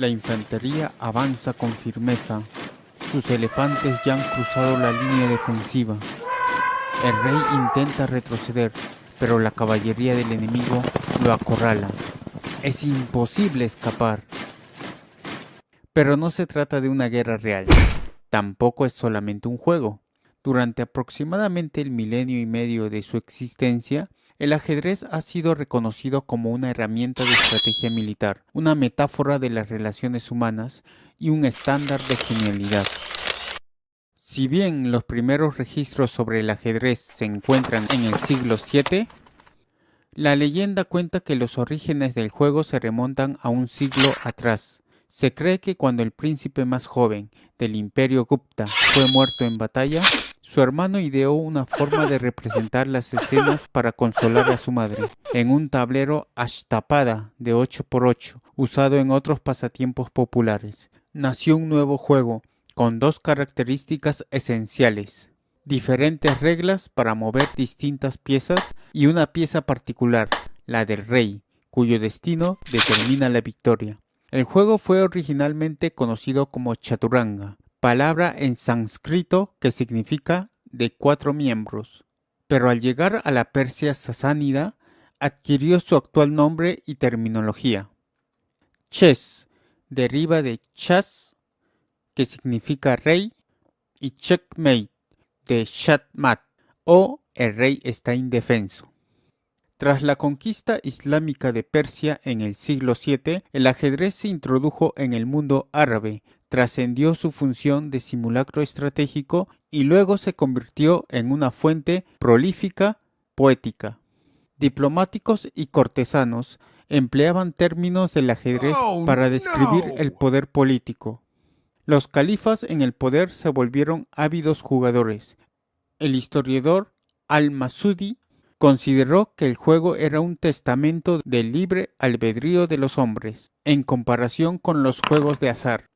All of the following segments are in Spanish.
La infantería avanza con firmeza. Sus elefantes ya han cruzado la línea defensiva. El rey intenta retroceder, pero la caballería del enemigo lo acorrala. Es imposible escapar. Pero no se trata de una guerra real. Tampoco es solamente un juego. Durante aproximadamente el milenio y medio de su existencia, el ajedrez ha sido reconocido como una herramienta de estrategia militar, una metáfora de las relaciones humanas y un estándar de genialidad. Si bien los primeros registros sobre el ajedrez se encuentran en el siglo VII, la leyenda cuenta que los orígenes del juego se remontan a un siglo atrás. Se cree que cuando el príncipe más joven del Imperio Gupta fue muerto en batalla, su hermano ideó una forma de representar las escenas para consolar a su madre, en un tablero Ashtapada de 8×8, usado en otros pasatiempos populares. Nació un nuevo juego, con dos características esenciales: diferentes reglas para mover distintas piezas y una pieza particular, la del rey, cuyo destino determina la victoria. El juego fue originalmente conocido como Chaturanga, palabra en sánscrito que significa de 4 miembros, pero al llegar a la Persia sasánida adquirió su actual nombre y terminología. Chess deriva de chas, que significa rey, y checkmate, de Shahmat, o el rey está indefenso. Tras la conquista islámica de Persia en el siglo VII, el ajedrez se introdujo en el mundo árabe, trascendió su función de simulacro estratégico y luego se convirtió en una fuente prolífica poética. Diplomáticos y cortesanos empleaban términos del ajedrez para describir el poder político. Los califas en el poder se volvieron ávidos jugadores. El historiador Al-Masudi consideró que el juego era un testamento del libre albedrío de los hombres, en comparación con los juegos de azar.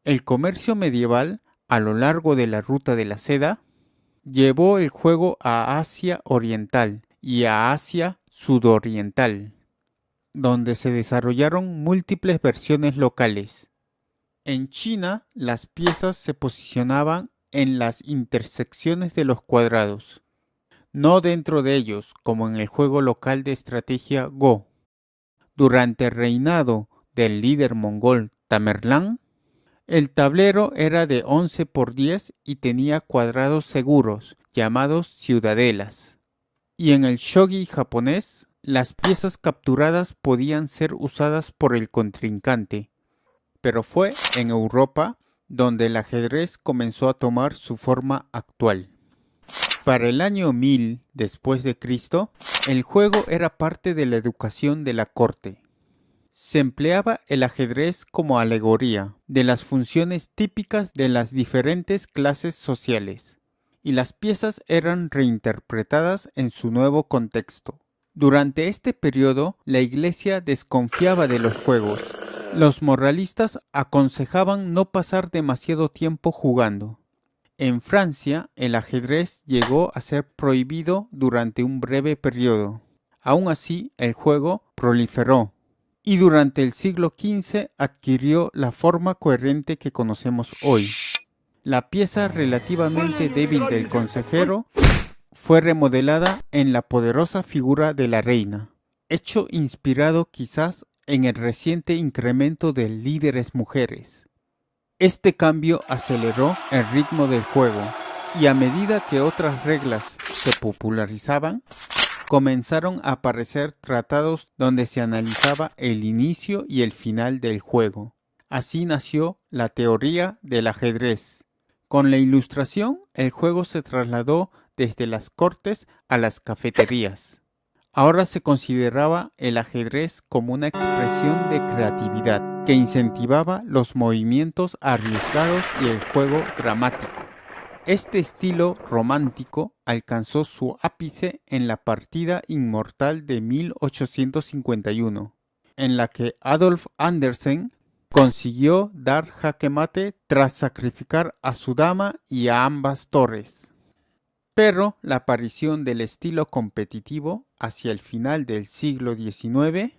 El comercio medieval, a lo largo de la ruta de la seda, llevó el juego a Asia Oriental y a Asia Sudoriental, donde se desarrollaron múltiples versiones locales. En China, las piezas se posicionaban en las intersecciones de los cuadrados, no dentro de ellos, como en el juego local de estrategia Go. Durante el reinado del líder mongol Tamerlán, el tablero era de 11×10 y tenía cuadrados seguros, llamados ciudadelas. Y en el shogi japonés, las piezas capturadas podían ser usadas por el contrincante. Pero fue en Europa donde el ajedrez comenzó a tomar su forma actual. Para el año 1000 después de Cristo, el juego era parte de la educación de la corte. Se empleaba el ajedrez como alegoría de las funciones típicas de las diferentes clases sociales, y las piezas eran reinterpretadas en su nuevo contexto. Durante este periodo, la Iglesia desconfiaba de los juegos. Los moralistas aconsejaban no pasar demasiado tiempo jugando. En Francia, el ajedrez llegó a ser prohibido durante un breve periodo. Aún así, el juego proliferó y durante el siglo XV adquirió la forma coherente que conocemos hoy. La pieza relativamente débil del consejero fue remodelada en la poderosa figura de la reina, hecho inspirado quizás en el reciente incremento de líderes mujeres. Este cambio aceleró el ritmo del juego y a medida que otras reglas se popularizaban, comenzaron a aparecer tratados donde se analizaba el inicio y el final del juego. Así nació la teoría del ajedrez. Con la Ilustración, el juego se trasladó desde las cortes a las cafeterías. Ahora se consideraba el ajedrez como una expresión de creatividad que incentivaba los movimientos arriesgados y el juego dramático. Este estilo romántico alcanzó su ápice en la partida inmortal de 1851, en la que Adolf Andersen consiguió dar jaque mate tras sacrificar a su dama y a ambas torres. Pero la aparición del estilo competitivo hacia el final del siglo XIX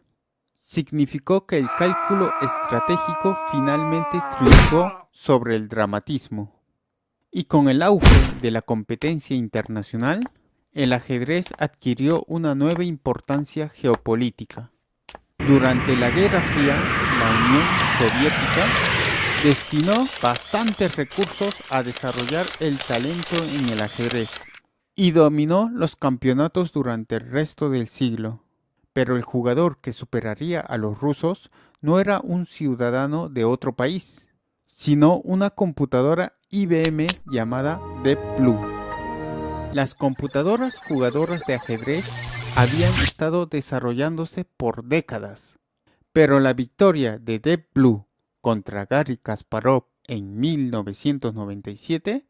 significó que el cálculo estratégico finalmente triunfó sobre el dramatismo. Y con el auge de la competencia internacional, el ajedrez adquirió una nueva importancia geopolítica. Durante la Guerra Fría, la Unión Soviética destinó bastantes recursos a desarrollar el talento en el ajedrez y dominó los campeonatos durante el resto del siglo. Pero el jugador que superaría a los rusos no era un ciudadano de otro país, sino una computadora IBM llamada Deep Blue. Las computadoras jugadoras de ajedrez habían estado desarrollándose por décadas, pero la victoria de Deep Blue contra Garry Kasparov en 1997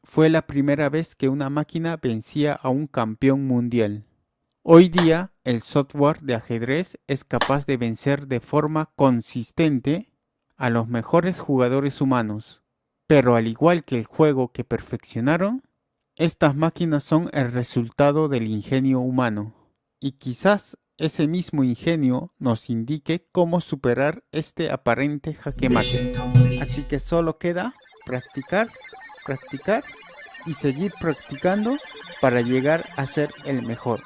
fue la primera vez que una máquina vencía a un campeón mundial. Hoy día, el software de ajedrez es capaz de vencer de forma consistente a los mejores jugadores humanos, pero al igual que el juego que perfeccionaron, estas máquinas son el resultado del ingenio humano, y quizás ese mismo ingenio nos indique cómo superar este aparente jaque mate. Así que solo queda practicar, practicar y seguir practicando para llegar a ser el mejor.